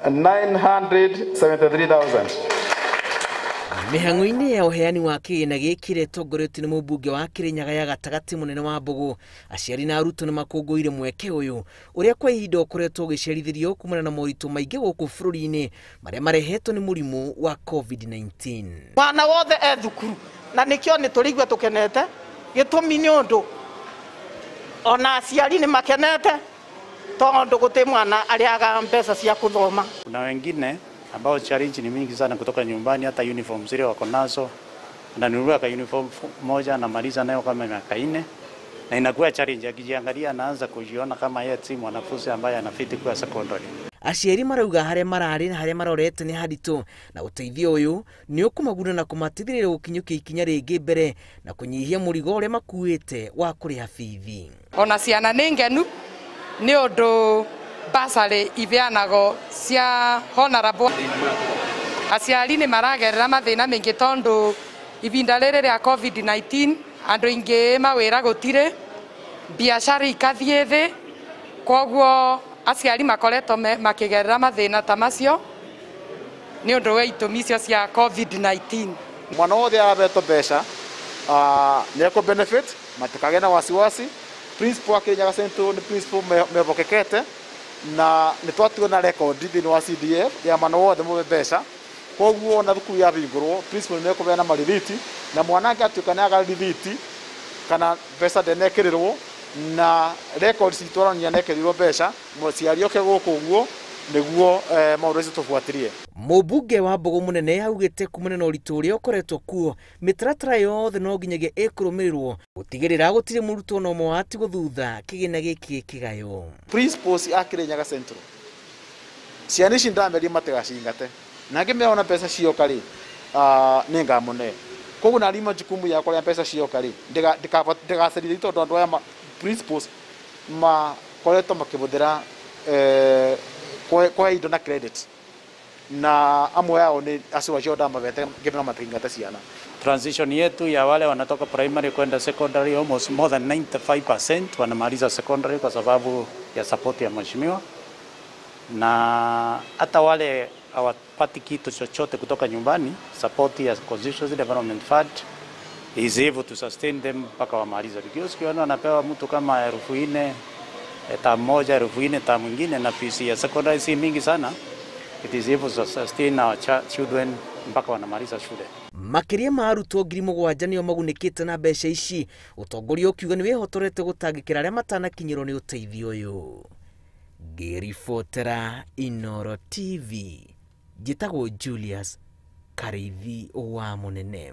973,000. Mihang'o-inĩ ya uheani wa kĩgĩna gĩkĩ ĩtongoretio nĩ mũmbunge wa Kirinyaga ya gatagatĩ mũnene wa Mbogo, aciari na arutwo nĩ makũngũĩire mweke ũyũ ũrĩa kwa ihinda ũkoretwo ũgĩciarithirio kumana na moritũ maingĩ gũkũ bũrũri-inĩ marĩa marehetwo nĩ mũrimũ wa COVID-19. Mwana wothe thukuru na nĩkĩo nĩ tũrigwa tũkenete gĩtũmi nĩ ũndũ ona aciari nĩ makenete tondũ gũtĩ mwana aliaga mbeca cia kuthoma. Kuna wengine ambao challenge ni mingi sana kutoka nyumbani, hata uniform zile wako nazo, ananunua ka uniform moja anamaliza nayo kama miaka 4 na inakuwa challenge. Akijiangalia anaanza kujiona kama yeye si mwanafunzi ambaye anafiti kwa secondary. Aciari marauga harĩa mararĩ na harĩa marorete nĩ haritũ na ũteithio ũyũ nĩ ũkũmaguna na kũmateithĩrĩria gũkinyũkia ikinya rĩngĩ mbere na kũnyihia mũrigo ũrĩa makuĩte wa kũrĩha bithi. Ona ciana nĩ ngenu nĩ ũndũ basarĩ ibeanago cia honorable. Aciari nĩ maragerera mathĩna maingĩ tondũ ibinda rĩrĩ rĩa COVID-19 andũ aingĩ mawĩra gũtirĩ, biacara ikathiĩ thĩ, koguo aciari makoretwo makĩgerera mathĩna ta macio nĩ ũndũ wa itũmi icio cia COVID-19. Mwana wothe abeto mbeca nĩ ekũ benefit, matikagĩa na wasiwasi. Principal wa Kirinyaga Central ni principal mevokekete na nĩ twatuona record thĩinĩ wa CDF ya mwana wothe mũbe mbeca, koguo na thukuru ya bingũrwo principal nĩ ekũbeana marithiti na mwana angĩatuĩka nĩ aga rithiti kana mbeca ndenekĩrĩrwo na record citwarania nekĩrĩrwo mbeca mũciari oke gũkũ ũguo nĩguo maũndũ icio tũbuatĩrie. Mũmbunge wa Mbogo mũnene augĩte kumana na ũritũ ũrĩa ũkoretwo kuo mĩtaratara yothe no nginyagia ĩkũrũmĩrĩrwo gũtigĩrĩra gũtirĩ mũrutwo na ũmwe watigwo thutha kĩgĩna gĩkĩ kĩgayo. Principals a Kirinyaga Central ciana ici ndameria matigacingate na ngĩmeona mbeca cioka rĩ nĩ ngamũne, koguo na rima jukumu yakwa ya mbeca cioka rĩ ndĩgacerithie tondũ andũ aya principals makoretwo makĩbũthĩra kwa indo na credit na amwe yao ni acio ndamabete ngĩmena matingate ciana. Transition yetu ya wale wanatoka primary kwenda secondary almost more than 95% wanamaliza secondary kwa sababu ya support ya mheshimiwa, na hata wale hawapati kitu chochote kutoka nyumbani, support ya Constituency Development Fund is able to sustain them mpaka wamaliza. Because kiona anapewa mtu kama 4,000 tamu moja, 4,000 tamu mwingine, na fees ya secondary si mingi sana. It is able to sustain our children mpaka wanamaliza shule. Makĩria ma arutwo 7,000 nĩo magunĩkĩte na mbeca ici, ũtongoria ũkiuga nĩ wĩhotorete gũtangĩkĩra arĩa matanakinyĩrwo nĩ ũteithio ũyũ. Ngĩribotera Inooro TV, njĩtagwo Julius Karithi wa Mũnene.